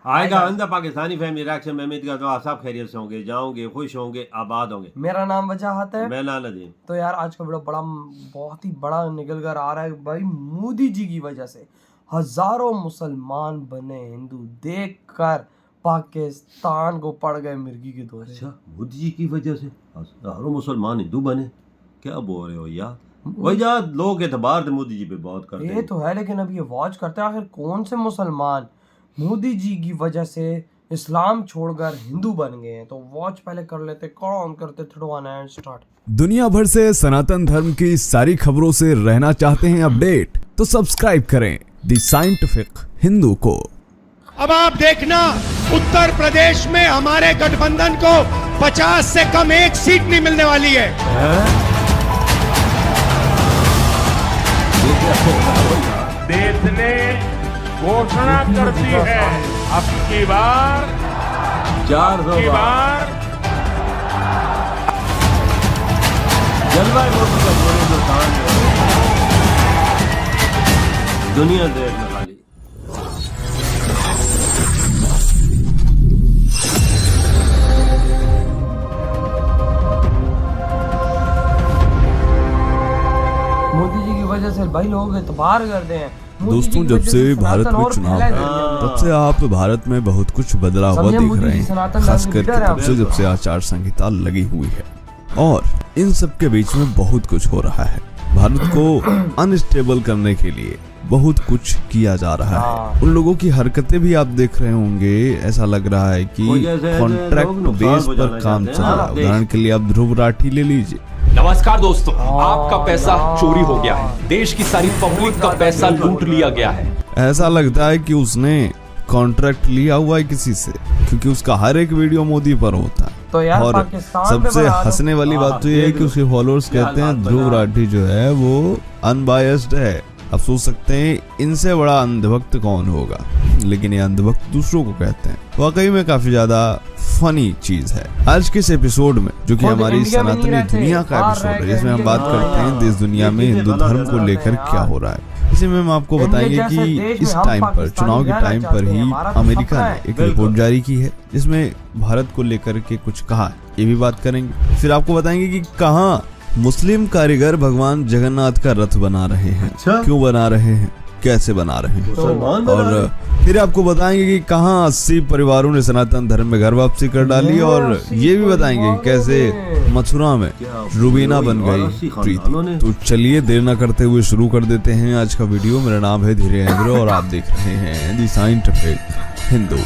आएगा अंदर Pakistani family reaction में उम्मीद करता हूँ आप सब खैरियत से होंगे, जाओगे, खुश होंगे, आबाद होंगे। मेरा नाम वजाहत है। मैं नदीम। तो यार आज का वीडियो बहुत ही बड़ा निकल कर आ रहा है भाई। मोदी जी की वजह से हजारों मुसलमान बने हिंदू, देखकर पाकिस्तान को पड़ गए मिर्गी के दौरे। अच्छा, मोदी जी की वजह से हजारों मुसलमान हिंदू बने? क्या बोल रहे हो यार? वजह लोग एतबार तो मोदी जी पे बहुत करते हैं। ये तो है, लेकिन अब ये वॉच करते हैं आखिर कौन से मुसलमान मोदी जी की वजह से इस्लाम छोड़कर हिंदू बन गए हैं। तो वॉच पहले कर लेते, कौन करते, 3 2 1 एंड स्टार्ट। दुनिया भर से सनातन धर्म की सारी खबरों से रहना चाहते हैं अपडेट, तो सब्सक्राइब करें द साइंटिफिक हिंदू को। अब आप देखना, उत्तर प्रदेश में हमारे गठबंधन को 50 से कम एक सीट नहीं मिलने वाली है। देश ने घोषणा कर दी है, अब की बार 400 बार जलवायु मोदी का पूरे हिंदुस्तान में दुनिया देखने वाली। मोदी जी की वजह से भाई लोग एतबार करते हैं। दोस्तों, जब से भारत में चुनाव है तब से आप भारत में बहुत कुछ बदला हुआ देख रहे हैं, खास करके तब से जब से आचार संहिता लगी हुई है और इन सब के बीच में बहुत कुछ हो रहा है। भारत को अनस्टेबल करने के लिए बहुत कुछ किया जा रहा है। उन लोगों की हरकतें भी आप देख रहे होंगे, ऐसा लग रहा है कि कॉन्ट्रैक्ट बेस पर काम चल रहा है। उदाहरण के लिए आप ध्रुव राठी ले लीजिए। नमस्कार दोस्तों, आपका पैसा चोरी हो गया है, देश की सारी पब्लिक का पैसा लूट लिया गया है। ऐसा लगता है कि उसने कॉन्ट्रैक्ट लिया हुआ है किसी से, क्योंकि उसका हर एक वीडियो मोदी पर होता है। तो यार और सबसे हंसने वाली बात तो ये है कि उसके फॉलोअर्स कहते हैं ध्रुव राठी जो है वो अनबायस्ड है। अब सोच सकते हैं इनसे बड़ा अंधभक्त कौन होगा, लेकिन ये अंधभक्त दूसरों को कहते हैं। वाकई में काफी ज्यादा फनी चीज है आज के इस एपिसोड में, जो कि हमारी सनातनी दुनिया का एपिसोड है, जिसमें हम बात करते हैं देश दुनिया में हिंदू धर्म को लेकर क्या हो रहा है। इसी में हम आपको बताएंगे कि इस टाइम पर, चुनाव के टाइम पर ही अमेरिका ने एक रिपोर्ट जारी की है जिसमें भारत को लेकर के कुछ कहा है, ये भी बात करेंगे। फिर आपको बताएंगे कि कहाँ मुस्लिम कारीगर भगवान जगन्नाथ का रथ बना रहे हैं, क्यों बना रहे हैं, कैसे बना रहे हैं, और फिर आपको बताएंगे कि कहाँ 80 परिवारों ने सनातन धर्म में घर वापसी कर डाली, और ये भी बताएंगे कि कैसे मथुरा में रुबीना बन गई प्रीति। तो चलिए देर न करते हुए शुरू कर देते हैं आज का वीडियो। मेरा नाम है धीरेन्द्र और आप देख रहे हैं द साइंटिफिक हिंदू।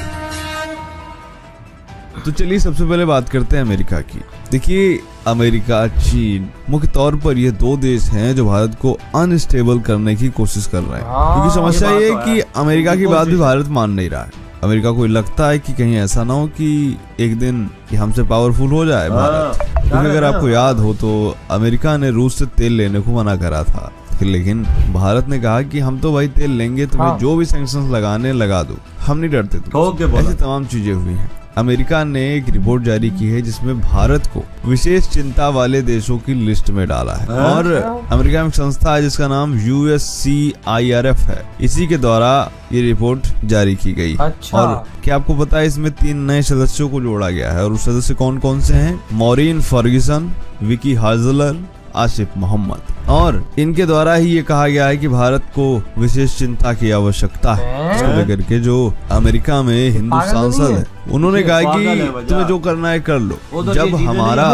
तो चलिए सबसे पहले बात करते हैं अमेरिका की। देखिए, अमेरिका, चीन, मुख्य तौर पर ये 2 देश हैं जो भारत को अनस्टेबल करने की कोशिश कर रहे हैं। क्योंकि समस्या ये है कि अमेरिका की बात भी भारत मान नहीं रहा है। अमेरिका को लगता है कि कहीं ऐसा ना हो कि एक दिन कि हमसे पावरफुल हो जाए भारत। क्योंकि अगर आपको याद हो तो अमेरिका ने रूस से तेल लेने को मना करा था, लेकिन भारत ने कहा कि हम तो भाई तेल लेंगे, तुम्हें जो भी सैंक्शंस लगाने लगा दो, हम नहीं डरते तुमसे। ऐसी तमाम चीजें हुई हैं। अमेरिका ने एक रिपोर्ट जारी की है जिसमें भारत को विशेष चिंता वाले देशों की लिस्ट में डाला है। और अमेरिका में एक संस्था है जिसका नाम USCIRF है, इसी के द्वारा ये रिपोर्ट जारी की गई। और क्या आपको पता है इसमें 3 नए सदस्यों को जोड़ा गया है, और उस सदस्य कौन कौन से हैं? मॉरिन फर्ग्यूसन, विकी हाजलर, आसिफ मोहम्मद। और इनके द्वारा ही ये कहा गया है कि भारत को विशेष चिंता की आवश्यकता है। इसको लेकर के जो अमेरिका में हिंदू सांसद है उन्होंने कहा कि तुम्हें जो करना है कर लो, जब हमारा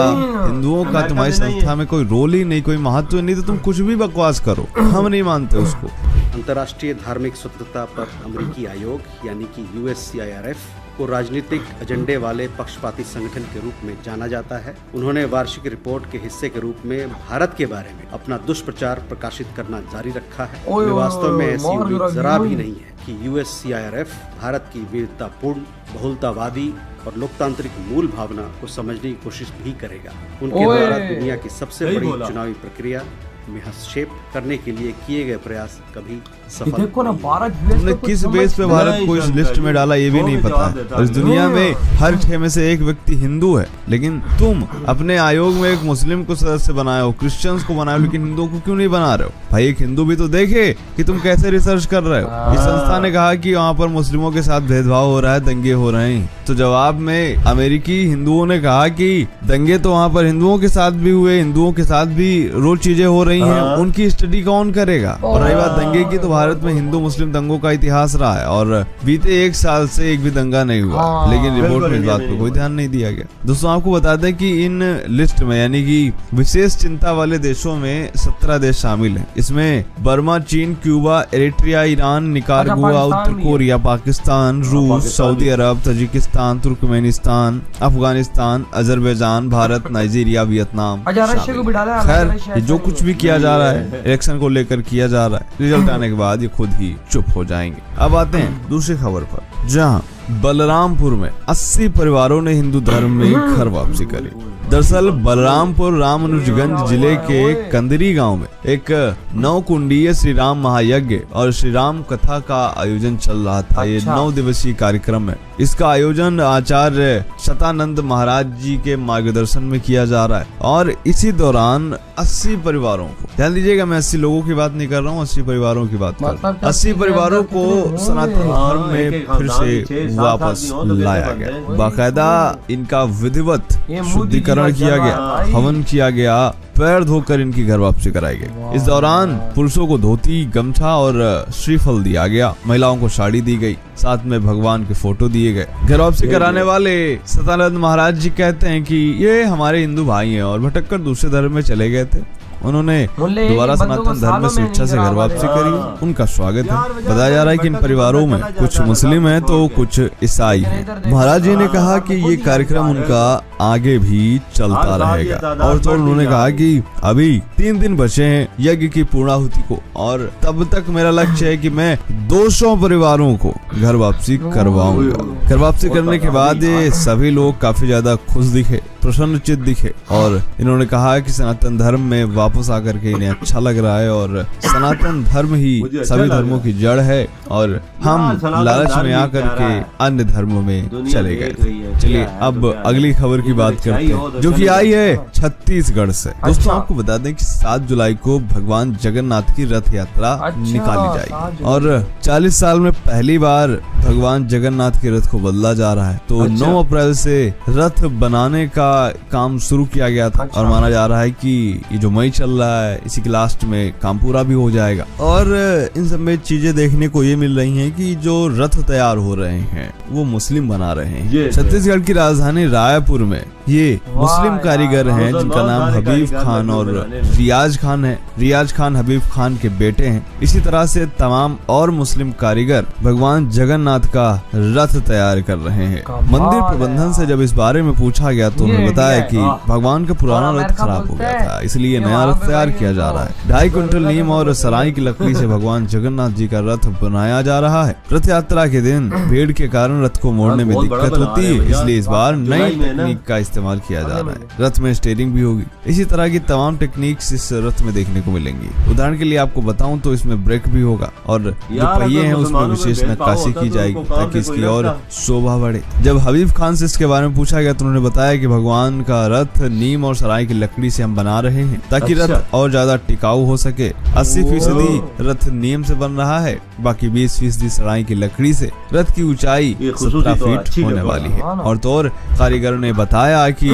हिंदुओं का तुम्हारी संस्था में कोई रोल ही नहीं, कोई महत्व नहीं, तो तुम कुछ भी बकवास करो, हम नहीं मानते उसको। अंतर्राष्ट्रीय धार्मिक स्वतंत्रता पर अमेरिकी आयोग यानी कि USCIRF को राजनीतिक एजेंडे वाले पक्षपाती संगठन के रूप में जाना जाता है। उन्होंने वार्षिक रिपोर्ट के हिस्से के रूप में भारत के बारे में अपना दुष्प्रचार प्रकाशित करना जारी रखा है। वास्तव में ऐसी उम्मीद जरा भी नहीं है कि USCIRF भारत की वीरतापूर्ण, बहुलतावादी और लोकतांत्रिक मूल भावना को समझने की कोशिश भी करेगा। उनके द्वारा दुनिया की सबसे बड़ी चुनावी प्रक्रिया में हस्तक्षेप करने के लिए किए गए प्रयास कभी ये सफल देखो ना, नहीं हुए। भारत यूएस तुमने किस बेस पे भारत को इस लिस्ट में डाला ये भी नहीं पता है। और इस दुनिया में हर 6 में से 1 व्यक्ति हिंदू है, लेकिन तुम अपने आयोग में एक मुस्लिम को सदस्य बनाए हो, क्रिश्चियंस को बनाए हो, लेकिन हिंदुओं को क्यों नहीं बना रहे हो? भाई एक हिंदू भी तो देखे कि तुम कैसे रिसर्च कर रहे हो। इस संस्था ने कहा कि वहाँ पर मुस्लिमों के साथ भेदभाव हो रहा है, दंगे हो रहे हैं। तो जवाब में अमेरिकी हिंदुओं ने कहा कि दंगे तो वहाँ पर हिंदुओं के साथ भी हुए, हिंदुओं के साथ भी रोज चीजें हो रही हैं, उनकी स्टडी कौन करेगा? और रही बात दंगे की, तो भारत में हिंदू मुस्लिम दंगों का इतिहास रहा है और बीते 1 साल से एक भी दंगा नहीं हुआ, लेकिन रिपोर्ट में इस बात पर कोई ध्यान नहीं दिया गया। दोस्तों आपको बता दें कि इन लिस्ट में यानी कि विशेष चिंता वाले देशों में 17 देश शामिल हैं। इसमें बर्मा, चीन, क्यूबा, एरिट्रिया, ईरान, निकारागुआ, उत्तर कोरिया, पाकिस्तान, रूस, Saudi Arab, Tajikistan, Turkmenistan, Afghanistan, Azerbaijan, Bharat, Nigeria, Vietnam शामिल। खैर ये जो कुछ भी किया जा रहा है, इलेक्शन को लेकर किया जा रहा है, रिजल्ट आने के बाद ये खुद ही चुप हो जाएंगे। अब आते हैं दूसरी खबर पर, जहां बलरामपुर में 80 परिवारों ने हिंदू धर्म में घर वापसी करी। दरअसल बलरामपुर रामानुजगंज जिले के कंदरी गांव में एक 9 कुंडीय श्री राम महायज्ञ और श्री राम कथा का आयोजन चल रहा था। ये 9 दिवसीय कार्यक्रम है। इसका आयोजन आचार्य शतानंद महाराज जी के मार्गदर्शन में किया जा रहा है और इसी दौरान 80 परिवारों को, ध्यान दीजिएगा मैं 80 लोगों की बात नहीं कर रहा हूँ, 80 परिवारों की बात कर रहा हूँ। 80 परिवारों को सनातन धर्म में फिर से वापस लाया गया। बाकायदा इनका विधिवत शुद्धिकरण किया गया, हवन किया गया, पैर धोकर इनकी घर वापसी कराई गई। इस दौरान पुरुषों को धोती, गमछा और श्रीफल दिया गया, महिलाओं को साड़ी दी गई, साथ में भगवान के फोटो दिए गए। घर वापसी कराने वाले सतानंद महाराज जी कहते हैं कि ये हमारे हिंदू भाई हैं और भटककर दूसरे धर्म में चले गए थे। उन्होंने दोबारा सनातन धर्म में स्वेच्छा से घर वापसी करी, उनका स्वागत है। बताया जा रहा है कि इन परिवारों में कुछ मुस्लिम हैं तो कुछ ईसाई हैं। महाराज जी ने कहा कि ये कार्यक्रम उनका आगे भी चलता रहेगा और तो उन्होंने कहा कि अभी 3 दिन बचे हैं यज्ञ की पूर्णाहुति को और तब तक मेरा लक्ष्य है कि मैं 200 परिवारों को घर वापसी करवाऊंगा। घर वापसी करने के बाद ये सभी लोग काफी ज्यादा खुश दिखे, प्रसन्नचित्त दिखे और इन्होंने कहा कि सनातन धर्म में वापस आकर के इन्हें अच्छा लग रहा है और सनातन धर्म ही सभी धर्मों की जड़ है और हम लालच में आकर के अन्य धर्मों में चले गए थे। चलिए अब अगली खबर की बात करते हैं जो कि आई है छत्तीसगढ़ से। दोस्तों आपको बता दें कि 7 जुलाई को भगवान जगन्नाथ की रथ यात्रा निकाली जाएगी और 40 साल में पहली बार भगवान जगन्नाथ के रथ को बदला जा रहा है। तो 9 अप्रैल से रथ बनाने का काम शुरू किया गया था और माना जा रहा है कि ये जो मई चल रहा है इसी के लास्ट में काम पूरा भी हो जाएगा। और इन सब में चीजें देखने को ये मिल रही हैं कि जो रथ तैयार हो रहे हैं वो मुस्लिम बना रहे हैं। छत्तीसगढ़ की राजधानी रायपुर में ये मुस्लिम कारीगर हैं जिनका नाम हबीब खान और रियाज खान है। रियाज खान हबीब खान के बेटे हैं। इसी तरह से तमाम और मुस्लिम कारीगर भगवान जगन्नाथ का रथ तैयार कर रहे हैं। मंदिर प्रबंधन से जब इस बारे में पूछा गया तो उन्होंने बताया कि भगवान का पुराना रथ खराब हो गया था, इसलिए नया रथ तैयार किया जा रहा है। 2.5 क्विंटल नीम और सराय की लकड़ी से भगवान जगन्नाथ जी का रथ बनाया जा रहा है। रथ यात्रा के दिन भीड़ के कारण रथ को मोड़ने में दिक्कत होती है, इसलिए इस बार नई तकनीक का इस्तेमाल किया जा रहा है। रथ में स्टीयरिंग भी होगी। इसी तरह की तमाम टेक्निक्स इस रथ में देखने को मिलेंगी। उदाहरण के लिए आपको बताऊं तो इसमें ब्रेक भी होगा और जो पहिए हैं उसमें विशेष नक्काशी की जाएगी ताकि इसकी और शोभा बढ़े। जब हबीब खान से इसके बारे में पूछा गया तो उन्होंने बताया कि भगवान का रथ नीम और सराय की लकड़ी से हम बना रहे हैं ताकि रथ और ज्यादा टिकाऊ हो सके। 80% रथ नीम से बन रहा है, बाकी 20% सराय की लकड़ी से। रथ की ऊंचाई 17 फीट होने वाली है। और तो और कारीगरों ने बताया कि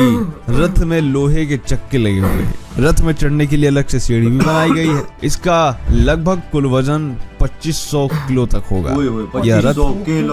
रथ में लोहे के चक्के लगे हुए हैं। रथ में चढ़ने के लिए अलग से सीढ़ी भी बनाई गई है। इसका लगभग कुल वजन 2500 किलो तक होगा। यह रथ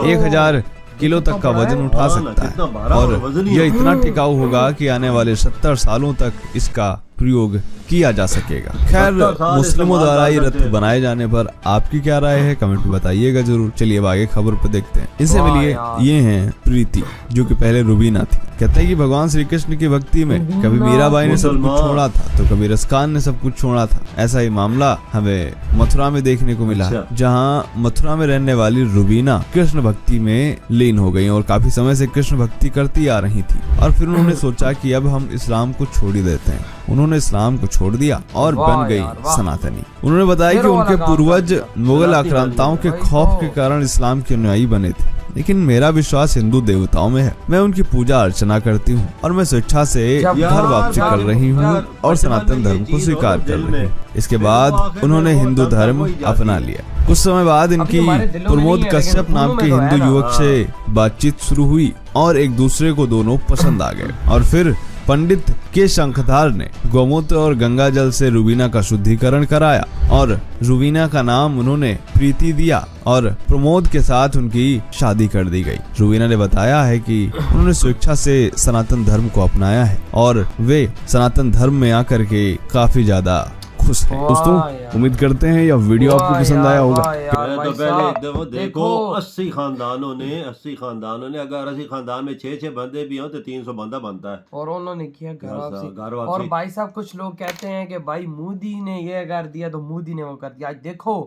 1000 किलो तक का वजन उठा सकता है और यह इतना टिकाऊ होगा कि आने वाले 70 सालों तक इसका प्रयोग किया जा सकेगा। खैर मुस्लिमों द्वारा ये रथ बनाए जाने पर आपकी क्या राय है कमेंट में बताइएगा जरूर। चलिए अब आगे खबर पर देखते हैं। इनसे मिलिए, ये हैं प्रीति जो कि पहले रुबीना थी। कहते हैं कि भगवान श्री कृष्ण की भक्ति में कभी मीराबाई ने सब कुछ छोड़ा था तो कभी रसकान ने सब कुछ छोड़ा था। ऐसा ही मामला हमें मथुरा में देखने को मिला, जहाँ मथुरा में रहने वाली रुबीना कृष्ण भक्ति में लीन हो गई और काफी समय से कृष्ण भक्ति करती आ रही थी और फिर उन्होंने सोचा कि अब हम इस्लाम को छोड़ ही देते हैं। उन्होंने उन्होंने इस्लाम को छोड़ दिया और वाह बन गई यार, वाह। सनातनी। उन्होंने बताया कि फिर वो उनके लगा पूर्वज कर मुगल सनातनी आक्रांताओं के वही खौफ तो। के कारण इस्लाम के अनुयायी बने थे, लेकिन मेरा विश्वास हिंदू देवताओं में है। मैं उनकी पूजा अर्चना करती हूँ और मैं स्वेच्छा से जब घर वापसी यार, कर रही हूँ यार, और बचपन सनातन में धर्म ये को चीज स्वीकार हो कर दिल रही हूँ। में। इसके फिर बाद वो आखिर में उन्होंने वो हिंदू तब तक धर्म वही जाती अपना है। लिया। कुछ समय बाद इनकी हमारे दिलों में प्रमोद नहीं है, लेकिन कश्यप नाम दोनों के में तो है हिंदू ना। युवक से बातचीत शुरू हुई और एक दूसरे को दोनों पसंद आ गए। और फिर पंडित के शंखधार ने गौमूत्र और गंगा जल से रुबीना का शुद्धिकरण कराया और रुबीना का नाम उन्होंने प्रीति दिया और प्रमोद के साथ उनकी शादी कर दी गई। रुबीना ने बताया है कि उन्होंने स्वेच्छा से सनातन धर्म को अपनाया है और वे सनातन धर्म में आकर के काफी ज्यादा खुश हैं। वाह दोस्तों, यार। उम्मीद करते हैं यह वीडियो आपको वाह पसंद यार, आया होगा। वाह यार, मैं भाई तो पहले साहब, देखो 80 खानदानों ने अगर 80 खानदान में 6 बंदे भी हों तो 300 बंदा बनता है। और उन्होंने किया घर घर वापसी। वापसी। और भाई साहब कुछ लोग कहते हैं कि भाई मोदी ने ये कर दिया तो मोदी ने वो कर दिया। आज देखो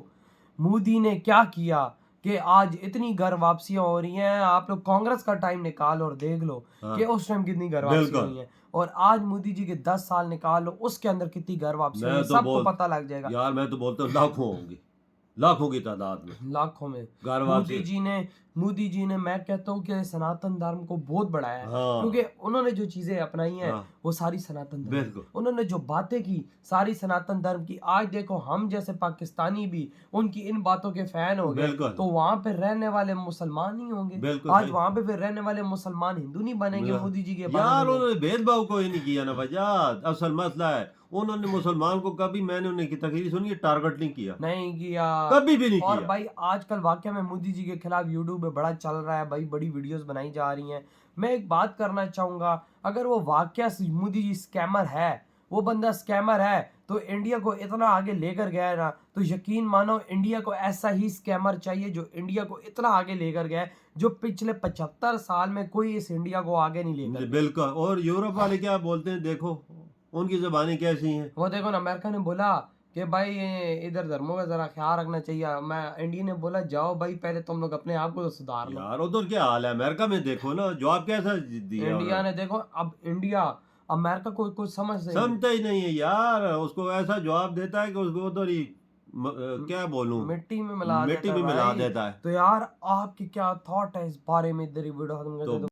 मोदी ने क्या किया कि आज इतनी घर वापसियां हो रही हैं। आप लोग कांग्रेस का टाइम निकाल और देख लो हाँ। कि उस टाइम कितनी घर वापसी बिल्कुल। हुई है, और आज मोदी जी के 10 साल निकाल लो उसके अंदर कितनी घर वापसी हुई है, मैं तो सबको पता लग जाएगा। यार मैं तो बोलता हूँ लाखों होंगी, लाखों की तादाद में लाखों में घर वापसी। मोदी जी ने मैं कहता हूँ कि सनातन धर्म को बहुत बढ़ाया है, हाँ। क्योंकि उन्होंने जो चीजें अपनाई हैं हाँ। वो सारी सनातन धर्म, बिल्कुल। उन्होंने जो बातें की सारी सनातन धर्म की। आज देखो हम जैसे पाकिस्तानी भी उनकी इन बातों के फैन हो गए, बिल्कुल। तो वहां पे रहने वाले मुसलमान ही होंगे। बिल्कुल आज सही। वहां पे फिर रहने वाले मुसलमान हिंदू नहीं बनेंगे मोदी जी के बाद यार में। उन्होंने भेदभाव कोई नहीं किया ना वजह। असल मसला है उन्होंने मुसलमान को कभी, मैंने उनकी तकरीर सुनी है, टारगेट नहीं किया, नहीं किया, कभी भी नहीं और किया। भाई आजकल वाकया में मोदी जी के खिलाफ यूट्यूब पे बड़ा चल रहा है भाई, बड़ी वीडियोस बनाई जा रही हैं। मैं एक बात करना चाहूंगा, अगर वो वाकया से मोदी जी स्कैमर है, वो बंदा स्कैमर है, तो इंडिया को इतना आगे लेकर गया है ना, तो यकीन मानो इंडिया को ऐसा ही स्कैमर चाहिए जो इंडिया को इतना आगे लेकर गया है, जो पिछले 75 साल में कोई इस इंडिया को आगे नहीं लेकर गया। बिल्कुल। और यूरोप वाले क्या बोलते हैं, देखो उनकी ज़बानें कैसी हैं। वो देखो ना, अमेरिका ने बोला कि भाई इधर धर्मों का जरा ख्याल रखना चाहिए। मैं इंडिया ने बोला जाओ भाई पहले तुम लोग अपने आप को तो सुधार लो। यार उधर क्या हाल है, अमेरिका में देखो ना जवाब कैसा दिया इंडिया उन्होंने। ने देखो, अब इंडिया अमेरिका को कुछ समझते नहीं, समझता ही नहीं है यार, उसको ऐसा जवाब देता है कि उसको उधर ही क्या बोलूं, मिट्टी में मिला मिट्टी देता में है मिला भाई। देता है। तो यार आपकी क्या थॉट है इस बारे में, इधर ही वीडियो खत्म कर तो देते।